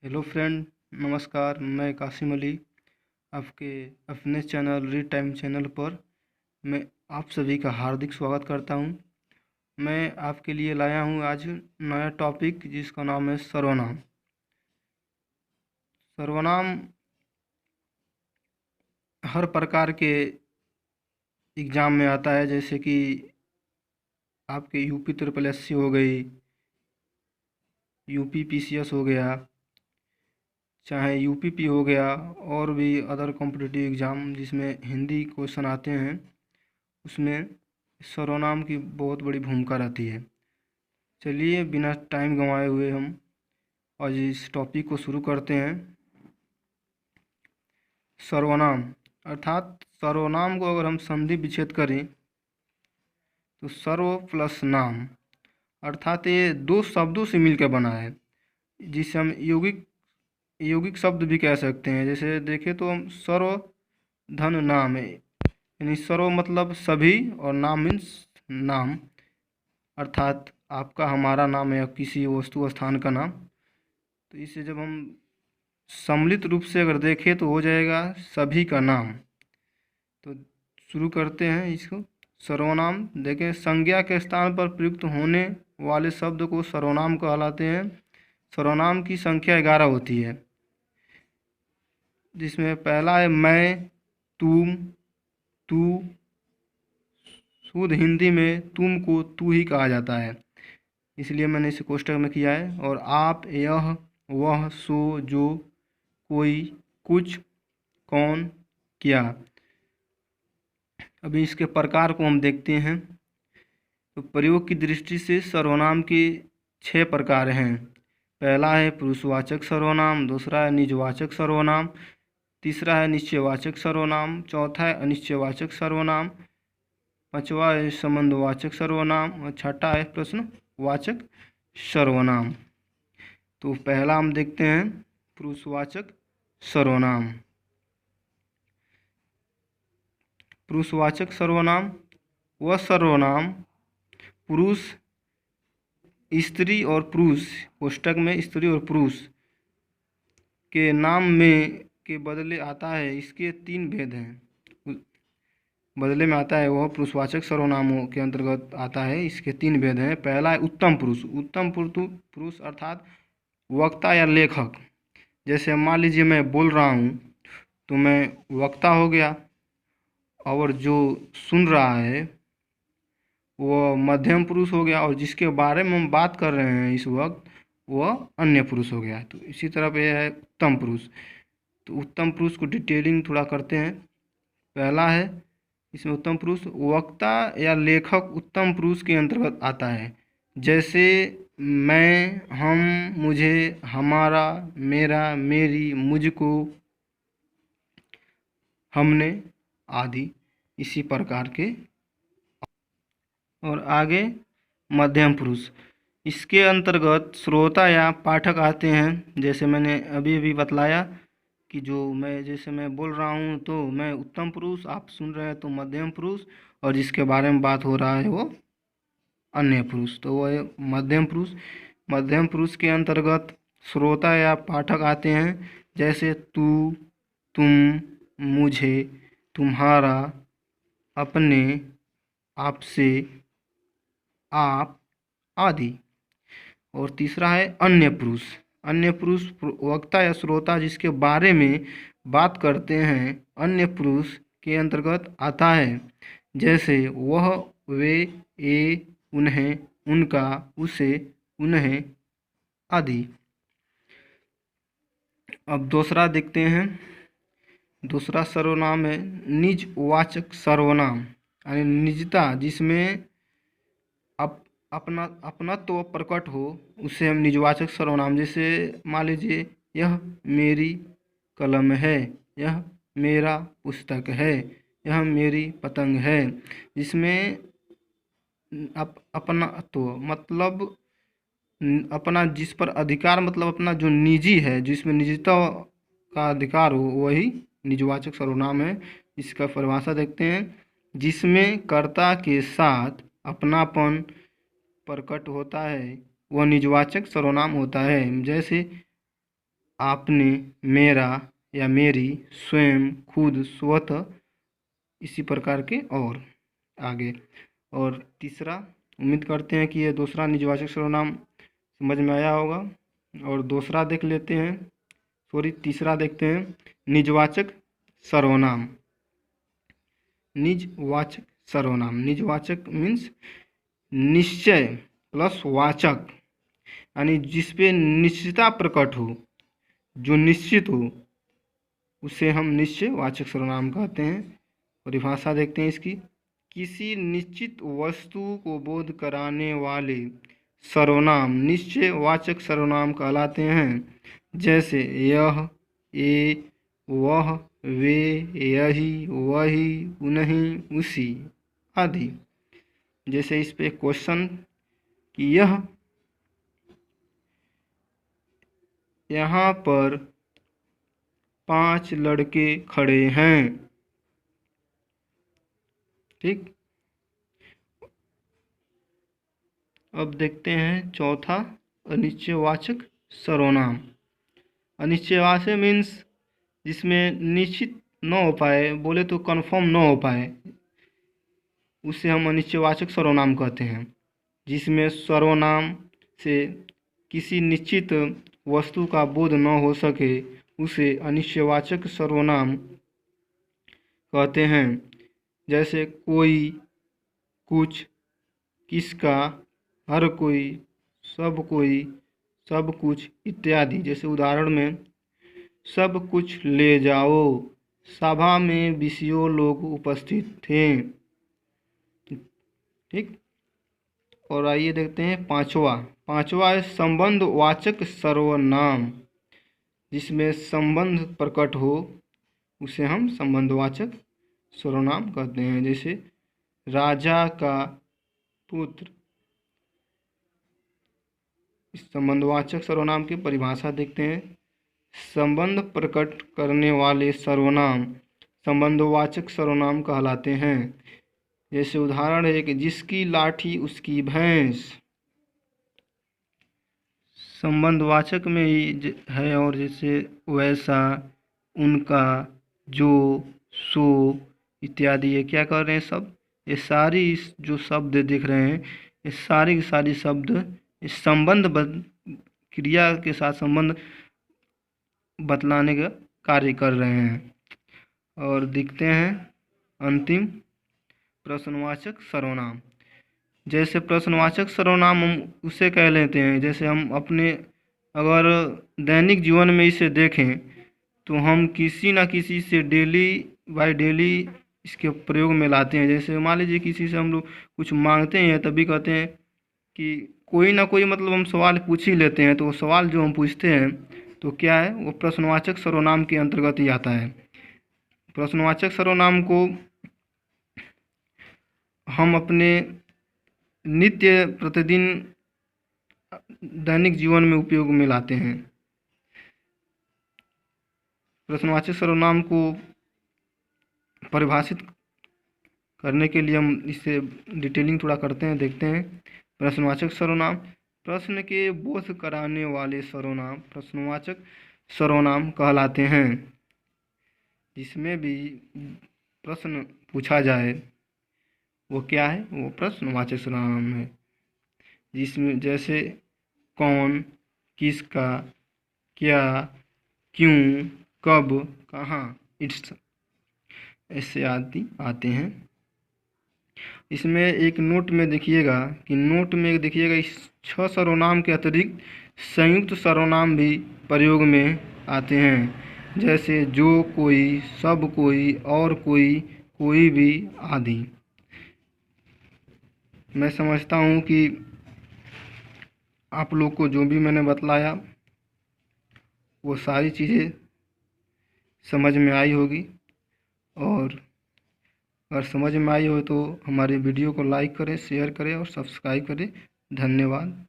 Hello friend, नमस्कार। मैं कासिम अली आपके अपने चैनल रीड टाइम चैनल पर मैं आप सभी का हार्दिक स्वागत करता हूं। मैं आपके लिए लाया हूं आज नया टॉपिक जिसका नाम है सर्वनाम। सर्वनाम हर प्रकार के एग्ज़ाम में आता है, जैसे कि आपके यूपी ट्रिपल एससी हो गई, यूपी पीसीएस हो गया, चाहे यूपीपी हो गया, और भी अदर कॉम्पिटिटिव एग्ज़ाम जिसमें हिंदी क्वेश्चन आते हैं, उसमें सर्वनाम की बहुत बड़ी भूमिका रहती है। चलिए बिना टाइम गंवाए हुए हम आज इस टॉपिक को शुरू करते हैं। सर्वनाम अर्थात सर्वनाम को अगर हम संधि विच्छेद करें तो सर्व प्लस नाम, अर्थात ये दो शब्दों से मिलकर बना है, जिसे हम यौगिक यौगिक शब्द भी कह सकते हैं। जैसे देखें तो हम सर्व धन नाम है, यानी सर्व मतलब सभी और नाम मीन्स नाम, अर्थात आपका हमारा नाम या किसी वस्तु स्थान का नाम। तो इसे जब हम सम्मिलित रूप से अगर देखें तो हो जाएगा सभी का नाम। तो शुरू करते हैं इसको। सर्वनाम देखें, संज्ञा के स्थान पर प्रयुक्त होने वाले शब्द को सर्वनाम कहलाते हैं। सर्वनाम की संख्या 11 होती है, जिसमें पहला है मैं, तुम, तू। शुद्ध हिंदी में तुम को तू ही कहा जाता है, इसलिए मैंने इसे कोष्टक में किया है। और आप, यह, वह, सो, जो, कोई, कुछ, कौन, क्या। अभी इसके प्रकार को हम देखते हैं। तो प्रयोग की दृष्टि से सर्वनाम के 6 प्रकार हैं। पहला है पुरुषवाचक सर्वनाम, दूसरा है निजवाचक सर्वनाम, तीसरा है निश्चयवाचक सर्वनाम, चौथा है अनिश्चयवाचक सर्वनाम, पांचवा है संबंधवाचक सर्वनाम और छठा है प्रश्नवाचक सर्वनाम। तो पहला हम देखते हैं पुरुषवाचक सर्वनाम। पुरुषवाचक सर्वनाम वह सर्वनाम पुरुष, स्त्री और पुरुष, कोष्टक में स्त्री और पुरुष के नाम में के बदले आता है। इसके 3 भेद हैं। बदले में आता है वह पुरुषवाचक सर्वनामों के अंतर्गत आता है। इसके 3 भेद हैं। पहला है उत्तम पुरुष। उत्तम पुरुष अर्थात वक्ता या लेखक। जैसे मान लीजिए मैं बोल रहा हूँ तो मैं वक्ता हो गया, और जो सुन रहा है वो मध्यम पुरुष हो गया, और जिसके बारे में हम बात कर रहे हैं इस वक्त वह अन्य पुरुष हो गया। तो इसी तरह पे है उत्तम पुरुष। तो उत्तम पुरुष को डिटेलिंग थोड़ा करते हैं। पहला है इसमें उत्तम पुरुष वक्ता या लेखक उत्तम पुरुष के अंतर्गत आता है। जैसे मैं, हम, मुझे, हमारा, मेरा, मेरी, मुझको, हमने आदि, इसी प्रकार के। और आगे मध्यम पुरुष, इसके अंतर्गत श्रोता या पाठक आते हैं। जैसे मैंने अभी अभी बतलाया कि जैसे मैं बोल रहा हूँ तो मैं उत्तम पुरुष, आप सुन रहे हैं तो मध्यम पुरुष, और जिसके बारे में बात हो रहा है वो अन्य पुरुष, तो वो है मध्यम पुरुष। मध्यम पुरुष के अंतर्गत श्रोता या पाठक आते हैं। जैसे तू, तुम, मुझे, तुम्हारा, अपने, आपसे, आप आदि। और तीसरा है अन्य पुरुष। अन्य पुरुष वक्ता या श्रोता जिसके बारे में बात करते हैं अन्य पुरुष के अंतर्गत आता है। जैसे वह, वे, ये, उन्हें, उनका, उसे, उन्हें आदि। अब दूसरा देखते हैं। दूसरा सर्वनाम है निजवाचक सर्वनाम, यानी निजता जिसमें अपनत्व प्रकट हो, उसे हम निजवाचक सर्वनाम। जैसे मान लीजिए यह मेरी कलम है, यह मेरा पुस्तक है, यह मेरी पतंग है। जिसमें अपनत्व मतलब अपना जिस पर अधिकार, मतलब अपना जो निजी है, जिसमें निजता का अधिकार हो, वही निजवाचक सर्वनाम है। इसका परिभाषा देखते हैं। जिसमें कर्ता के साथ अपनापन प्रकट होता है वह निजवाचक सर्वनाम होता है। जैसे आपने, मेरा या मेरी, स्वयं, खुद, स्वतः, इसी प्रकार के और आगे। और तीसरा, उम्मीद करते हैं कि ये दूसरा निजवाचक सर्वनाम समझ में आया होगा। और दूसरा देख लेते हैं, तीसरा देखते हैं, निजवाचक सर्वनाम। निजवाचक सर्वनाम, निजवाचक मीन्स निश्चय प्लस वाचक, यानी जिसपे निश्चितता प्रकट हो, जो निश्चित हो, उसे हम निश्चयवाचक सर्वनाम कहते हैं। परिभाषा देखते हैं इसकी। किसी निश्चित वस्तु को बोध कराने वाले सर्वनाम निश्चयवाचक सर्वनाम कहलाते हैं। जैसे यह, ये, वह, वे, यही, वही, उन्हीं, उसी आदि। जैसे इस पे क्वेश्चन कि यह, यहाँ पर 5 लड़के खड़े हैं। ठीक, अब देखते हैं चौथा, अनिश्चयवाचक सर्वनाम। अनिश्चयवाचक मीन्स जिसमें निश्चित न हो पाए, बोले तो कंफर्म न हो पाए, उसे हम अनिश्चयवाचक सर्वनाम कहते हैं। जिसमें सर्वनाम से किसी निश्चित वस्तु का बोध न हो सके, उसे अनिश्चयवाचक सर्वनाम कहते हैं। जैसे कोई, कुछ, किसका, हर कोई, सब कुछ इत्यादि। जैसे उदाहरण में, सब कुछ ले जाओ, सभा में 20 लोग उपस्थित थे। ठीक, और आइए देखते हैं पांचवा है संबंधवाचक सर्वनाम। जिसमें संबंध प्रकट हो, उसे हम संबंधवाचक सर्वनाम कहते हैं। जैसे राजा का पुत्र। इस संबंधवाचक सर्वनाम की परिभाषा देखते हैं। संबंध प्रकट करने वाले सर्वनाम संबंधवाचक सर्वनाम कहलाते हैं। जैसे उदाहरण है कि जिसकी लाठी उसकी भैंस, संबंधवाचक में ही है। और जैसे वैसा, उनका, जो, सो इत्यादि, ये क्या कर रहे हैं सब, ये सारी जो शब्द दिख रहे हैं, ये सारी की सारी शब्द इस संबंध क्रिया के साथ संबंध बतलाने का कार्य कर रहे हैं। और दिखते हैं अंतिम, प्रश्नवाचक सर्वनाम। जैसे प्रश्नवाचक सर्वनाम हम उसे कह लेते हैं, जैसे हम अपने अगर दैनिक जीवन में इसे देखें तो हम किसी न किसी से डेली बाय डेली इसके प्रयोग में लाते हैं। जैसे मान लीजिए किसी से हम लोग कुछ मांगते हैं, तभी कहते हैं कि कोई ना कोई, मतलब हम सवाल पूछ ही लेते हैं। तो वो सवाल जो हम पूछते हैं तो क्या है, वो प्रश्नवाचक सर्वनाम के अंतर्गत ही आता है। प्रश्नवाचक सर्वनाम को हम अपने नित्य प्रतिदिन दैनिक जीवन में उपयोग में लाते हैं। प्रश्नवाचक सर्वनाम को परिभाषित करने के लिए हम इससे डिटेलिंग थोड़ा करते हैं, देखते हैं। प्रश्नवाचक सर्वनाम, प्रश्न के बोध कराने वाले सर्वनाम प्रश्नवाचक सर्वनाम कहलाते हैं। जिसमें भी प्रश्न पूछा जाए वो क्या है, वो प्रश्नवाचक सर्वनाम है। जिसमें जैसे कौन, किसका, क्या, क्यों, कब, कहाँ, इट्स, ऐसे आदि आते हैं। इसमें एक नोट में देखिएगा इस 6 सर्वनाम के अतिरिक्त संयुक्त सर्वनाम भी प्रयोग में आते हैं। जैसे जो कोई, सब कोई, और कोई, कोई भी आदि। मैं समझता हूँ कि आप लोग को जो भी मैंने बतलाया वो सारी चीज़ें समझ में आई होगी। और अगर समझ में आई हो तो हमारे वीडियो को लाइक करें, शेयर करें और सब्सक्राइब करें। धन्यवाद।